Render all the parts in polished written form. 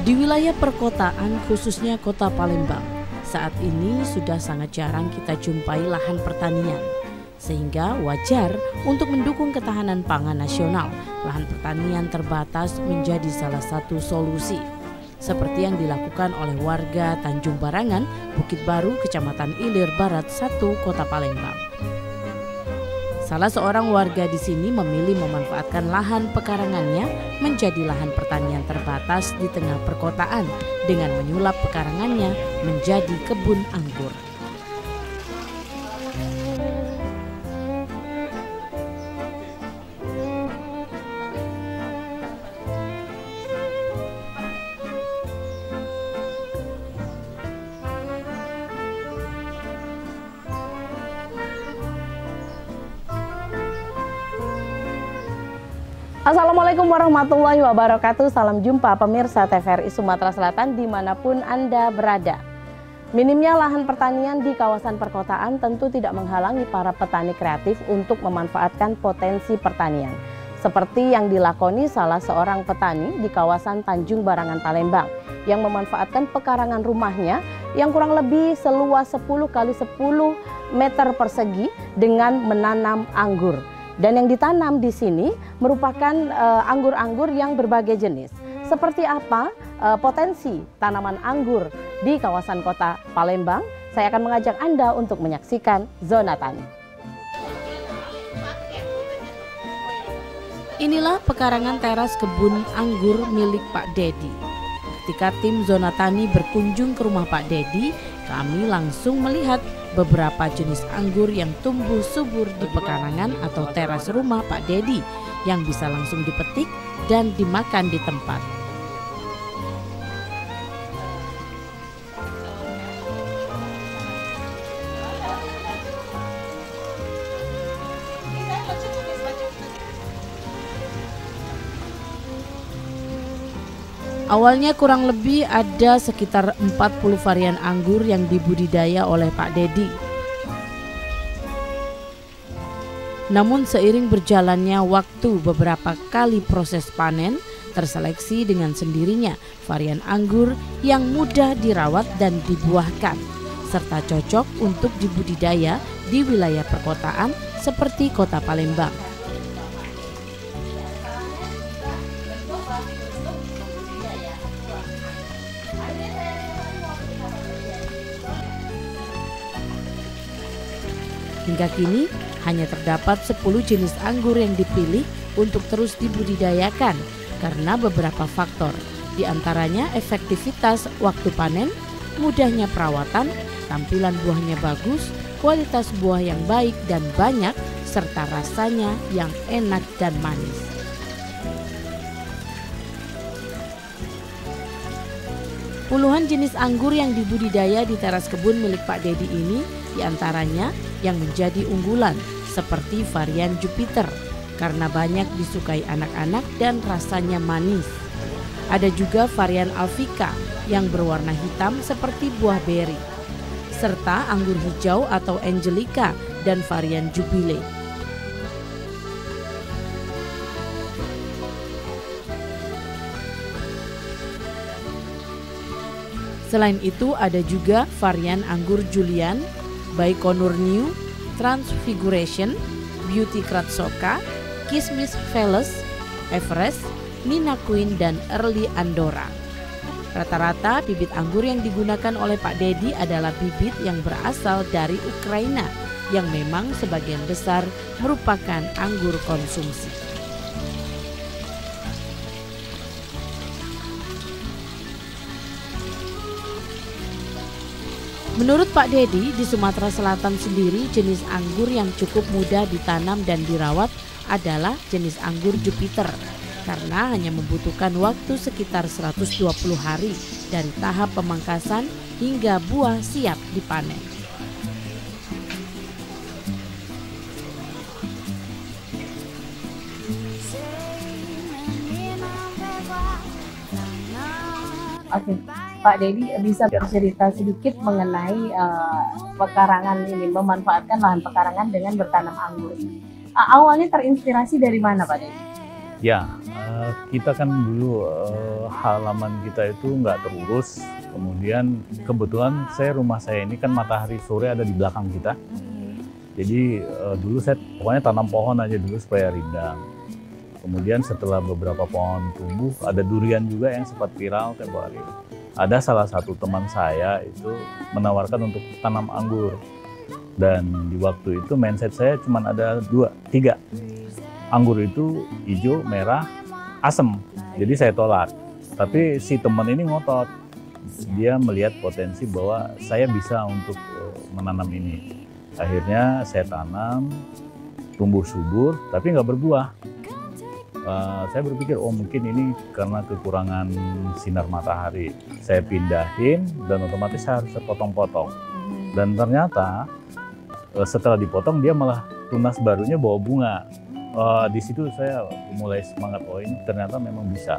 Di wilayah perkotaan, khususnya kota Palembang, saat ini sudah sangat jarang kita jumpai lahan pertanian. Sehingga wajar untuk mendukung ketahanan pangan nasional, lahan pertanian terbatas menjadi salah satu solusi. Seperti yang dilakukan oleh warga Tanjung Barangan, Bukit Baru, Kecamatan Ilir Barat 1, Kota Palembang. Salah seorang warga di sini memilih memanfaatkan lahan pekarangannya menjadi lahan pertanian terbatas di tengah perkotaan dengan menyulap pekarangannya menjadi kebun anggur. Assalamualaikum warahmatullahi wabarakatuh. Salam jumpa pemirsa TVRI Sumatera Selatan dimanapun Anda berada. Minimnya lahan pertanian di kawasan perkotaan tentu tidak menghalangi para petani kreatif untuk memanfaatkan potensi pertanian. Seperti yang dilakoni salah seorang petani di kawasan Tanjung Barangan Palembang yang memanfaatkan pekarangan rumahnya yang kurang lebih seluas 10 x 10 meter persegi dengan menanam anggur. Dan yang ditanam di sini merupakan anggur-anggur yang berbagai jenis. Seperti apa potensi tanaman anggur di kawasan kota Palembang? Saya akan mengajak Anda untuk menyaksikan Zona Tani. Inilah pekarangan teras kebun anggur milik Pak Dedi. Ketika tim Zona Tani berkunjung ke rumah Pak Dedi, kami langsung melihat beberapa jenis anggur yang tumbuh subur di pekarangan atau teras rumah Pak Dedi yang bisa langsung dipetik dan dimakan di tempat. Awalnya kurang lebih ada sekitar 40 varian anggur yang dibudidaya oleh Pak Dedi. Namun seiring berjalannya waktu, beberapa kali proses panen, terseleksi dengan sendirinya varian anggur yang mudah dirawat dan dibuahkan, serta cocok untuk dibudidaya di wilayah perkotaan seperti kota Palembang. Hingga kini hanya terdapat 10 jenis anggur yang dipilih untuk terus dibudidayakan karena beberapa faktor. Di antaranya efektivitas waktu panen, mudahnya perawatan, tampilan buahnya bagus, kualitas buah yang baik dan banyak, serta rasanya yang enak dan manis. Puluhan jenis anggur yang dibudidaya di teras kebun milik Pak Dedi ini diantaranya yang menjadi unggulan seperti varian Jupiter karena banyak disukai anak-anak dan rasanya manis. Ada juga varian Alfika yang berwarna hitam seperti buah beri, serta anggur hijau atau Angelica dan varian Jubile. Selain itu ada juga varian anggur Julian, Baikonur New, Transfiguration, Beauty Kratsoka, Kismis Veles, Everest, Nina Queen, dan Early Andorra. Rata-rata bibit anggur yang digunakan oleh Pak Dedi adalah bibit yang berasal dari Ukraina yang memang sebagian besar merupakan anggur konsumsi. Menurut Pak Dedi, di Sumatera Selatan sendiri jenis anggur yang cukup mudah ditanam dan dirawat adalah jenis anggur Jupiter karena hanya membutuhkan waktu sekitar 120 hari dari tahap pemangkasan hingga buah siap dipanen. Oke, Pak Dedi bisa bercerita sedikit mengenai pekarangan ini, memanfaatkan lahan pekarangan dengan bertanam anggur ini. Awalnya terinspirasi dari mana Pak Dedi? Ya, kita kan dulu halaman kita itu nggak terurus. Kemudian kebetulan rumah saya ini kan matahari sore ada di belakang kita. Jadi dulu saya pokoknya tanam pohon aja dulu supaya rindang. Kemudian setelah beberapa pohon tumbuh, ada durian juga yang sempat viral tempo hari. Ada salah satu teman saya itu menawarkan untuk tanam anggur. Dan di waktu itu mindset saya cuma ada 3. Anggur itu hijau, merah, asem. Jadi saya tolak. Tapi si teman ini ngotot. Dia melihat potensi bahwa saya bisa untuk menanam ini. Akhirnya saya tanam, tumbuh subur, tapi nggak berbuah. Saya berpikir, oh mungkin ini karena kekurangan sinar matahari. Saya pindahin dan otomatis saya harus potong-potong. Dan ternyata setelah dipotong dia malah tunas barunya bawa bunga. Di situ saya mulai semangat, oh ini ternyata memang bisa.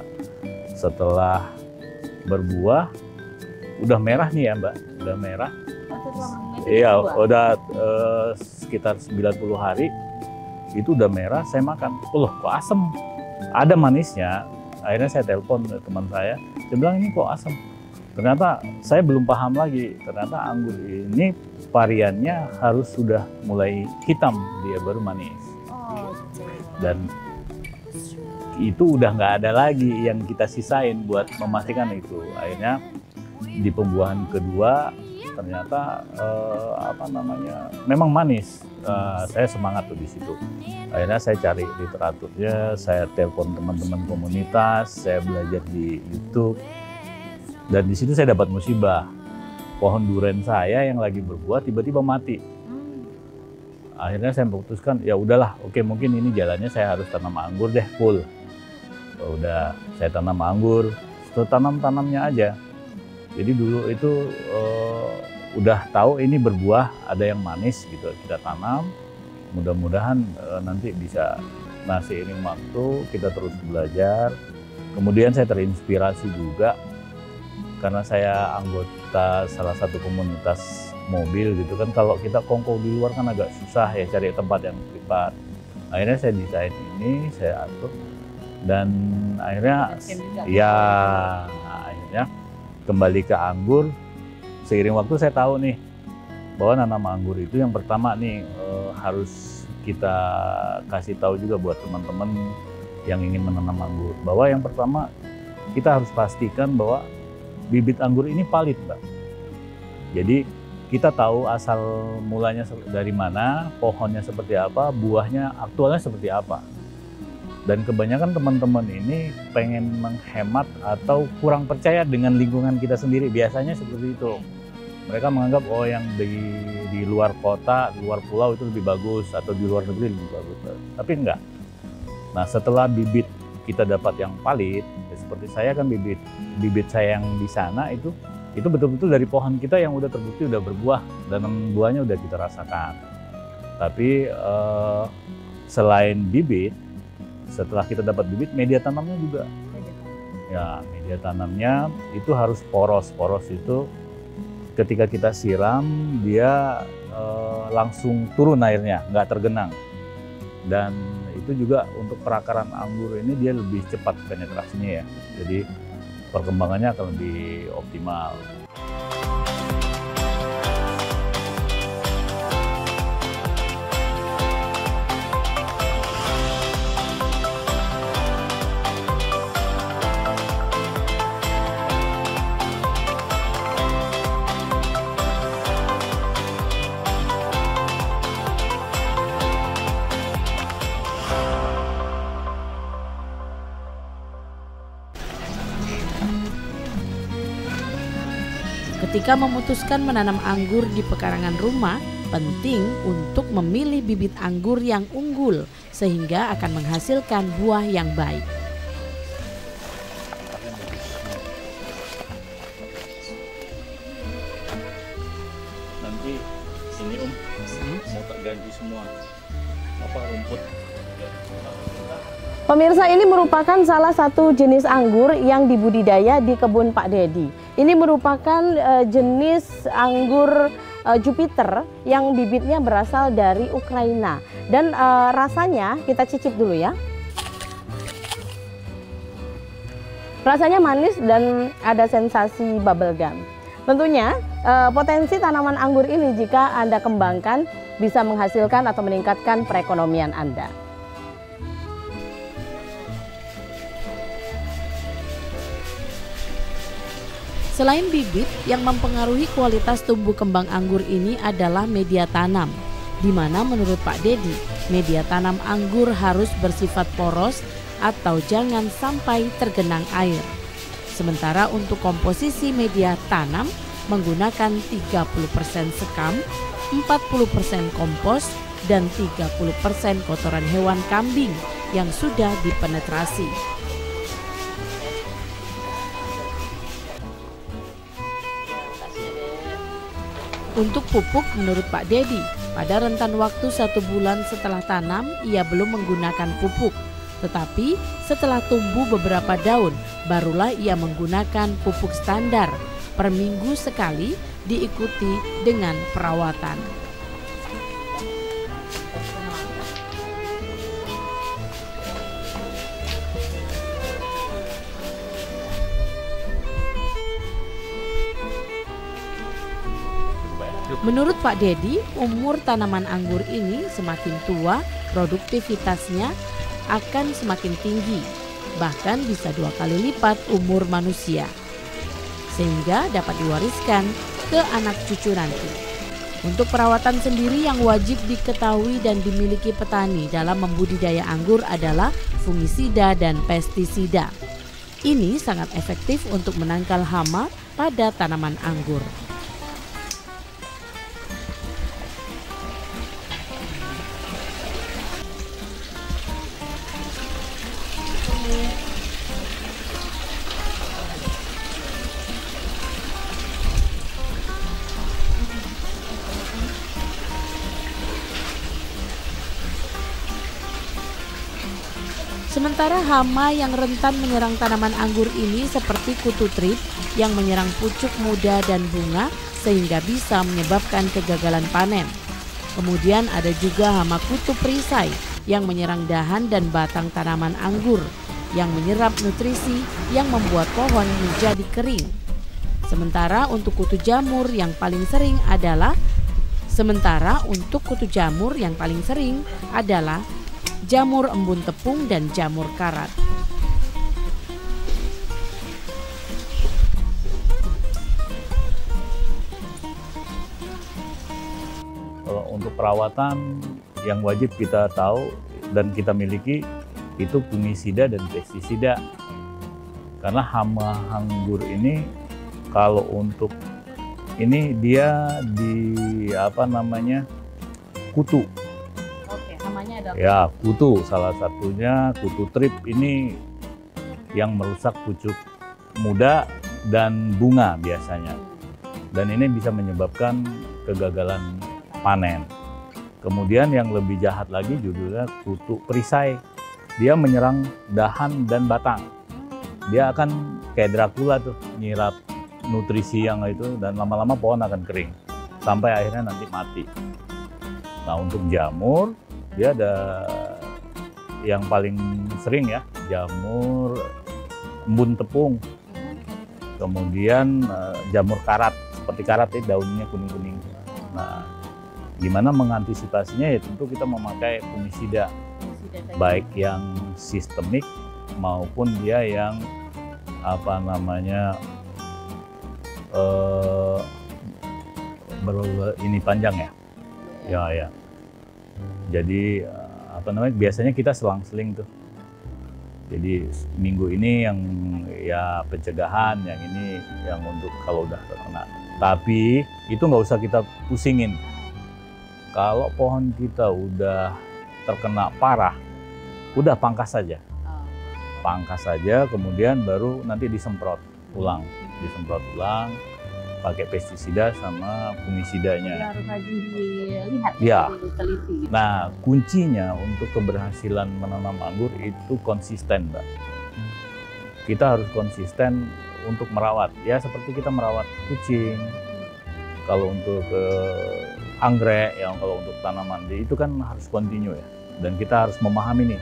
Setelah berbuah, udah merah nih ya Mbak, udah merah. Iya, udah sekitar 90 hari, itu udah merah, saya makan. Loh kok asem? Ada manisnya. Akhirnya saya telepon teman saya, dia bilang ini kok asem? Ternyata saya belum paham lagi, ternyata anggur ini variannya harus sudah mulai hitam, dia baru manis. Dan itu udah nggak ada lagi yang kita sisain buat memastikan itu. Akhirnya di pembuahan kedua ternyata memang manis. Saya semangat tuh di situ. Akhirnya saya cari literaturnya, saya telepon teman-teman komunitas, saya belajar di YouTube. Dan di situ saya dapat musibah. Pohon durian saya yang lagi berbuah tiba-tiba mati. Akhirnya saya memutuskan, ya udahlah, oke mungkin ini jalannya saya harus tanam anggur deh full. Udah saya tanam anggur, tanam-tanamnya aja. Jadi dulu itu udah tahu ini berbuah, ada yang manis gitu, kita tanam. Mudah-mudahan nanti bisa. Nah seiring waktu kita terus belajar. Kemudian saya terinspirasi juga karena saya anggota salah satu komunitas mobil gitu kan, kalau kita kongko di luar kan agak susah ya cari tempat yang privat. Akhirnya saya desain ini, saya atur dan akhirnya akhirnya kembali ke anggur. Seiring waktu saya tahu nih bahwa nanam anggur itu yang pertama nih harus kita kasih tahu juga buat teman-teman yang ingin menanam anggur, bahwa yang pertama kita harus pastikan bahwa bibit anggur ini valid, Mbak. Jadi kita tahu asal mulanya dari mana, pohonnya seperti apa, buahnya aktualnya seperti apa. Dan kebanyakan teman-teman ini pengen menghemat atau kurang percaya dengan lingkungan kita sendiri. Biasanya seperti itu. Mereka menganggap oh yang di luar kota, di luar pulau itu lebih bagus, atau di luar negeri lebih bagus. Tapi enggak. Nah setelah bibit kita dapat yang valid, ya seperti saya kan bibit saya yang di sana itu betul-betul dari pohon kita yang udah terbukti udah berbuah dan buahnya udah kita rasakan. Tapi selain bibit, setelah kita dapat bibit, media tanamnya juga. Ya, media tanamnya itu harus poros. Poros itu ketika kita siram dia langsung turun airnya, nggak tergenang. Dan itu juga untuk perakaran anggur ini dia lebih cepat penetrasinya ya. Jadi perkembangannya akan lebih optimal. Ketika memutuskan menanam anggur di pekarangan rumah, penting untuk memilih bibit anggur yang unggul sehingga akan menghasilkan buah yang baik. Nanti ini mau tak ganti semua rumput. Pemirsa, ini merupakan salah satu jenis anggur yang dibudidaya di kebun Pak Dedi. Ini merupakan jenis anggur Jupiter yang bibitnya berasal dari Ukraina. Dan rasanya kita cicip dulu ya. Rasanya manis dan ada sensasi bubble gum. Tentunya potensi tanaman anggur ini jika Anda kembangkan bisa menghasilkan atau meningkatkan perekonomian Anda. Selain bibit, yang mempengaruhi kualitas tumbuh kembang anggur ini adalah media tanam, di mana menurut Pak Dedi, media tanam anggur harus bersifat poros atau jangan sampai tergenang air. Sementara untuk komposisi media tanam menggunakan 30% sekam, 40% kompos, dan 30% kotoran hewan kambing yang sudah dipenetrasi. Untuk pupuk menurut Pak Dedi, pada rentan waktu 1 bulan setelah tanam ia belum menggunakan pupuk. Tetapi setelah tumbuh beberapa daun, barulah ia menggunakan pupuk standar per minggu sekali diikuti dengan perawatan. Menurut Pak Dedi, umur tanaman anggur ini semakin tua, produktivitasnya akan semakin tinggi, bahkan bisa 2 kali lipat umur manusia, sehingga dapat diwariskan ke anak cucu nanti. Untuk perawatan sendiri yang wajib diketahui dan dimiliki petani dalam membudidaya anggur adalah fungisida dan pestisida. Ini sangat efektif untuk menangkal hama pada tanaman anggur. Sementara hama yang rentan menyerang tanaman anggur ini seperti kutu trip yang menyerang pucuk muda dan bunga sehingga bisa menyebabkan kegagalan panen. Kemudian ada juga hama kutu perisai yang menyerang dahan dan batang tanaman anggur yang menyerap nutrisi yang membuat pohon menjadi kering. Sementara untuk kutu jamur yang paling sering adalah jamur embun tepung dan jamur karat. Kalau untuk perawatan yang wajib kita tahu dan kita miliki itu fungisida dan pestisida. Karena hama anggur ini kalau untuk ini dia kutu. Namanya adalah Ya, kutu, salah satunya kutu trip ini yang merusak pucuk muda dan bunga biasanya. Dan ini bisa menyebabkan kegagalan panen. Kemudian yang lebih jahat lagi judulnya kutu perisai. Dia menyerang dahan dan batang. Dia akan kayak Dracula tuh, nyirap nutrisi yang itu dan lama-lama pohon akan kering. Sampai akhirnya nanti mati. Nah, untuk jamur dia ada yang paling sering ya, jamur embun tepung, kemudian jamur karat, seperti karat daunnya kuning-kuning. Nah, gimana mengantisipasinya ya tentu kita memakai fungisida, baik yang sistemik maupun dia yang ini panjang ya. Ya. Jadi biasanya kita selang-seling tuh. Jadi minggu ini yang ya pencegahan, yang ini yang untuk kalau udah terkena. Tapi itu nggak usah kita pusingin. Kalau pohon kita udah terkena parah, udah pangkas saja. Pangkas saja, kemudian baru nanti disemprot ulang. Pakai pestisida sama fungisidanya. harus rajin dilihat, Ya. diteliti. Nah, kuncinya untuk keberhasilan menanam anggur itu konsisten, Mbak. Kita harus konsisten untuk merawat. Ya, seperti kita merawat kucing. Kalau untuk anggrek, yang kalau untuk tanaman, itu kan harus kontinu ya. Dan kita harus memahami nih,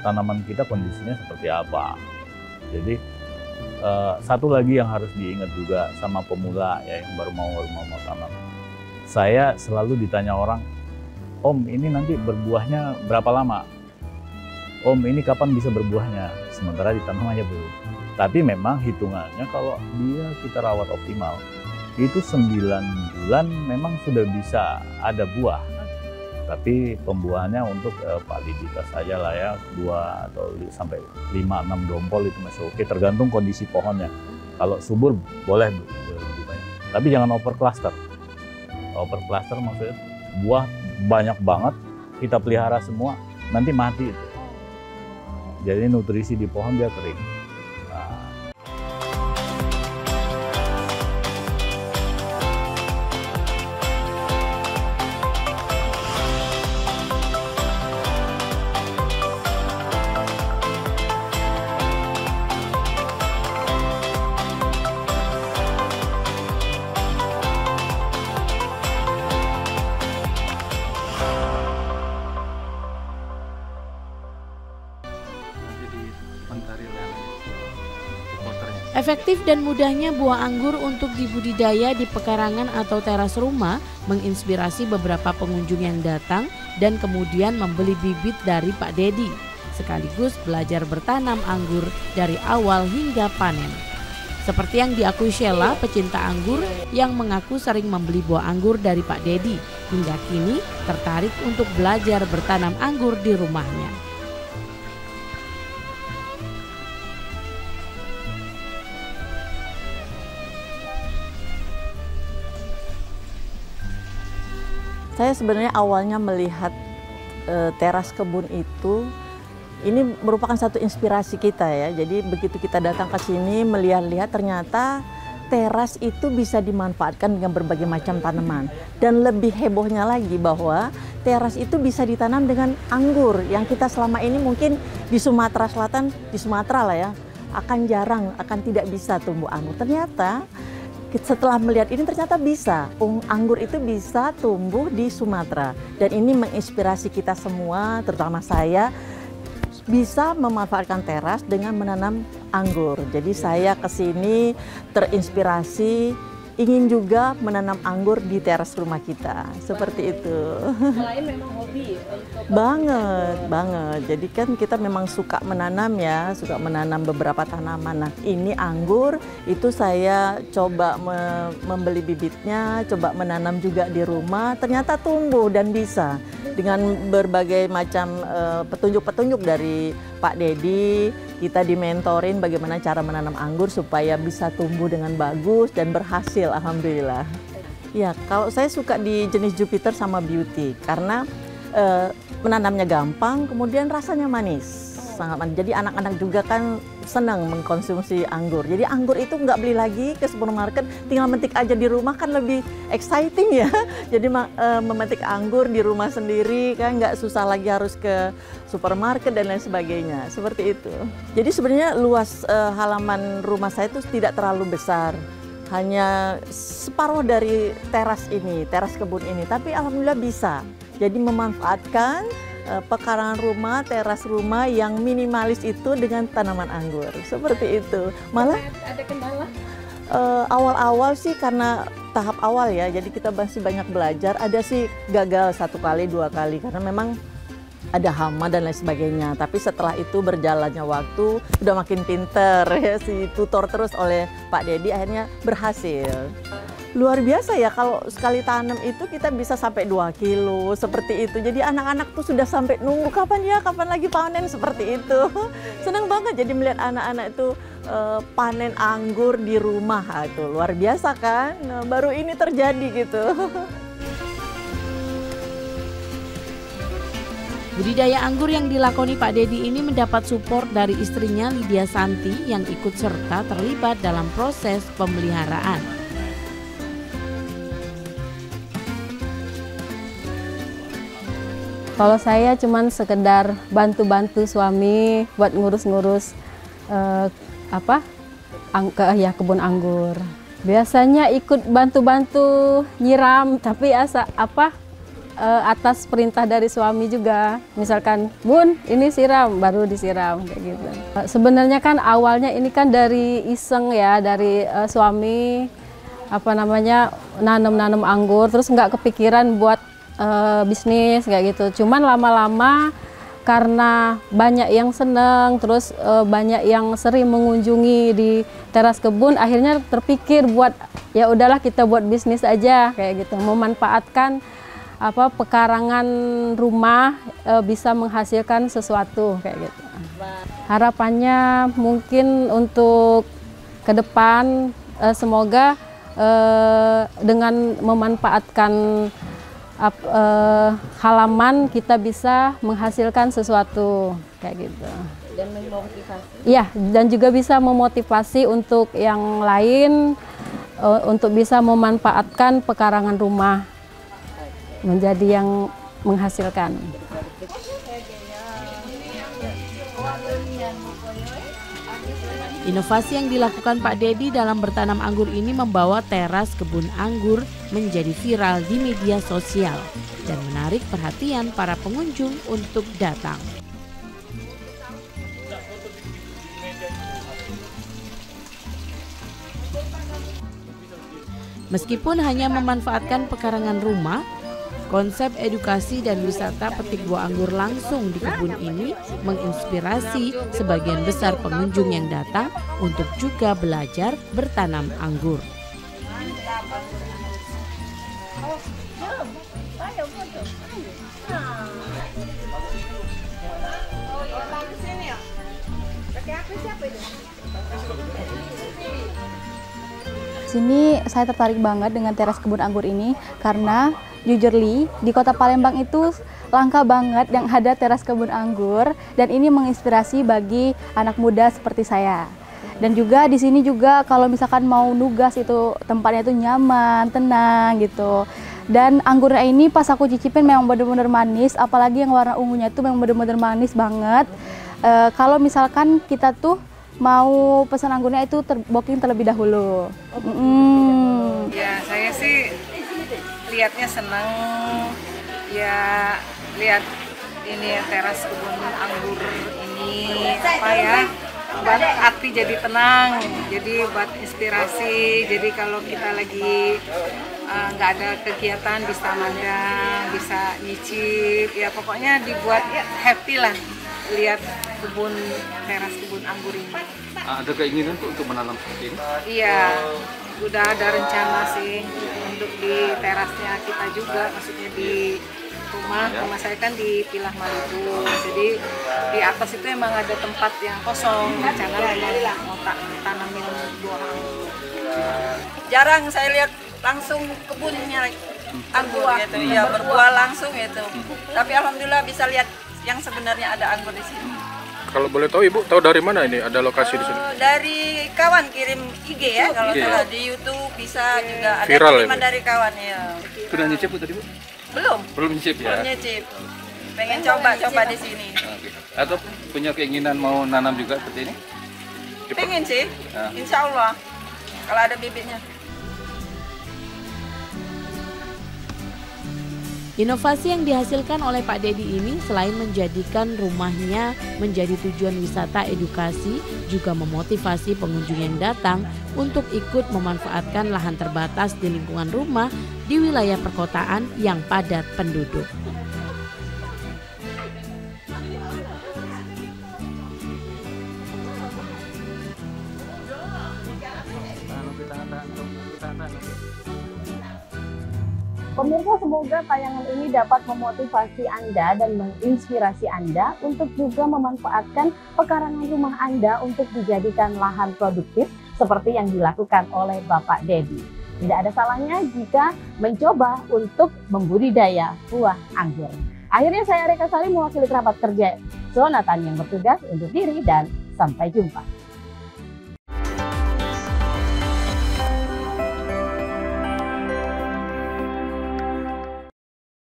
tanaman kita kondisinya seperti apa. Jadi satu lagi yang harus diingat juga sama pemula ya yang baru mau tanam. Saya selalu ditanya orang, Om ini nanti berbuahnya berapa lama? Om ini kapan bisa berbuahnya? Sementara ditanam aja belum. Tapi memang hitungannya kalau dia kita rawat optimal, itu 9 bulan memang sudah bisa ada buah. Tapi pembuahannya untuk validitas saja lah ya, 2 atau sampai 5-6 dompol itu masih oke, tergantung kondisi pohonnya. Kalau subur boleh lebih banyak. Tapi jangan over cluster. Over cluster maksudnya buah banyak banget, kita pelihara semua, nanti mati itu. Jadi nutrisi di pohon dia kering. Efektif dan mudahnya buah anggur untuk dibudidaya di pekarangan atau teras rumah menginspirasi beberapa pengunjung yang datang dan kemudian membeli bibit dari Pak Dedi, sekaligus belajar bertanam anggur dari awal hingga panen. Seperti yang diakui Sheila, pecinta anggur yang mengaku sering membeli buah anggur dari Pak Dedi, hingga kini tertarik untuk belajar bertanam anggur di rumahnya. Saya sebenarnya awalnya melihat teras kebun itu, ini merupakan satu inspirasi kita ya. Jadi begitu kita datang ke sini melihat-lihat ternyata teras itu bisa dimanfaatkan dengan berbagai macam tanaman. Dan lebih hebohnya lagi bahwa teras itu bisa ditanam dengan anggur yang kita selama ini mungkin di Sumatera Selatan, di Sumatera lah ya, akan tidak bisa tumbuh anggur. Ternyata setelah melihat ini ternyata bisa, anggur itu bisa tumbuh di Sumatera. Dan ini menginspirasi kita semua, terutama saya, bisa memanfaatkan teras dengan menanam anggur. Jadi saya ke sini terinspirasi, ingin juga menanam anggur di teras rumah kita, seperti itu. Selain memang hobi Banget. Jadi kan kita memang suka menanam ya, suka menanam beberapa tanaman. Nah ini anggur, itu saya coba membeli bibitnya, coba menanam juga di rumah, ternyata tumbuh dan bisa. Dengan berbagai macam petunjuk-petunjuk dari Pak Dedi, kita dimentorin bagaimana cara menanam anggur supaya bisa tumbuh dengan bagus dan berhasil, alhamdulillah. Ya, kalau saya suka di jenis Jupiter sama Beauty karena menanamnya gampang, kemudian rasanya manis, sangat manis. Jadi anak-anak juga kan senang mengkonsumsi anggur. Jadi anggur itu nggak beli lagi ke supermarket, tinggal metik aja di rumah kan lebih exciting ya. Jadi memetik anggur di rumah sendiri kan nggak susah lagi harus ke supermarket dan lain sebagainya. Seperti itu. Jadi sebenarnya luas halaman rumah saya itu tidak terlalu besar. Hanya separuh dari teras ini, teras kebun ini. Tapi alhamdulillah bisa. Jadi memanfaatkan pekarangan rumah, teras rumah yang minimalis itu dengan tanaman anggur. Seperti itu. Malah ada kendala? Awal-awal sih karena tahap awal ya, jadi kita masih banyak belajar. Ada sih gagal 1 kali, 2 kali karena memang ada hama dan lain sebagainya. Tapi setelah itu berjalannya waktu, udah makin pinter ya, si tutor terus oleh Pak Dedi, akhirnya berhasil. Luar biasa ya, kalau sekali tanam itu kita bisa sampai 2 kilo seperti itu. Jadi anak-anak tuh sudah sampai nunggu kapan lagi panen, seperti itu. Senang banget jadi melihat anak-anak itu panen anggur di rumah. Itu luar biasa kan, nah, baru ini terjadi gitu. Budidaya anggur yang dilakoni Pak Dedi ini mendapat support dari istrinya Lydia Santi yang ikut serta terlibat dalam proses pemeliharaan. Kalau saya cuman sekedar bantu-bantu suami buat ngurus-ngurus kebun anggur. Biasanya ikut bantu-bantu nyiram, tapi atas perintah dari suami juga. Misalkan, Bun, ini siram, baru disiram kayak gitu. Sebenarnya kan awalnya ini kan dari iseng ya, dari suami nanam anggur, terus nggak kepikiran buat bisnis kayak gitu. Cuman lama-lama karena banyak yang seneng, terus banyak yang sering mengunjungi di teras kebun, akhirnya terpikir buat ya udahlah kita buat bisnis aja kayak gitu, memanfaatkan pekarangan rumah bisa menghasilkan sesuatu kayak gitu. Harapannya mungkin untuk ke depan semoga dengan memanfaatkan halaman kita bisa menghasilkan sesuatu kayak gitu. Dan memotivasi. Iya, dan juga bisa memotivasi untuk yang lain untuk bisa memanfaatkan pekarangan rumah menjadi yang menghasilkan. Inovasi yang dilakukan Pak Dedi dalam bertanam anggur ini membawa teras kebun anggur menjadi viral di media sosial dan menarik perhatian para pengunjung untuk datang. Meskipun hanya memanfaatkan pekarangan rumah, konsep edukasi dan wisata petik buah anggur langsung di kebun ini menginspirasi sebagian besar pengunjung yang datang untuk juga belajar bertanam anggur. Sini saya tertarik banget dengan teras kebun anggur ini karena jujurly di Kota Palembang itu langka banget yang ada teras kebun anggur, dan ini menginspirasi bagi anak muda seperti saya. Dan juga di sini juga kalau misalkan mau nugas itu tempatnya itu nyaman, tenang gitu. Dan anggurnya ini pas aku cicipin memang benar-benar manis, apalagi yang warna ungunya itu memang benar-benar manis banget. Kalau misalkan kita tuh mau pesan anggurnya itu booking terlebih dahulu. Ya, saya sih lihatnya senang, ya lihat ini teras kebun anggur ini buat hati jadi tenang, jadi buat inspirasi. Jadi kalau kita lagi nggak ada kegiatan bisa mandang, bisa nyicip, ya pokoknya dibuat happy lah lihat teras kebun anggur ini. Ada keinginan tuh untuk menanam seperti ini? Iya, udah ada rencana sih untuk di terasnya kita juga, maksudnya di rumah saya kan di Pilah Maluku, jadi di atas itu emang ada tempat yang kosong, rencana memang mau tanamin buah anggur. Jarang saya lihat langsung kebunnya anggur gitu, ya berbuah langsung gitu. Tapi alhamdulillah bisa lihat yang sebenarnya ada anggur di sini. Kalau boleh tahu Ibu, tahu dari mana ini ada lokasi di sini? Dari kawan kirim IG ya, kalau salah di YouTube bisa juga ada viral kiriman ya, dari kawan ya. Sudah nyicip tadi Bu? Belum. Belum nyicip ya? Belum nyicip. Pengen coba di sini. Atau punya keinginan mau nanam juga seperti ini? Pengen sih, insya Allah kalau ada bibitnya. Inovasi yang dihasilkan oleh Pak Dedi ini selain menjadikan rumahnya menjadi tujuan wisata edukasi, juga memotivasi pengunjung yang datang untuk ikut memanfaatkan lahan terbatas di lingkungan rumah di wilayah perkotaan yang padat penduduk. Pemirsa, semoga tayangan ini dapat memotivasi Anda dan menginspirasi Anda untuk juga memanfaatkan pekarangan rumah Anda untuk dijadikan lahan produktif seperti yang dilakukan oleh Bapak Dedi. Tidak ada salahnya jika mencoba untuk membudidaya buah anggur. Akhirnya saya Reka Sari mewakili kerabat kerja Zona Tani yang bertugas undur diri dan sampai jumpa.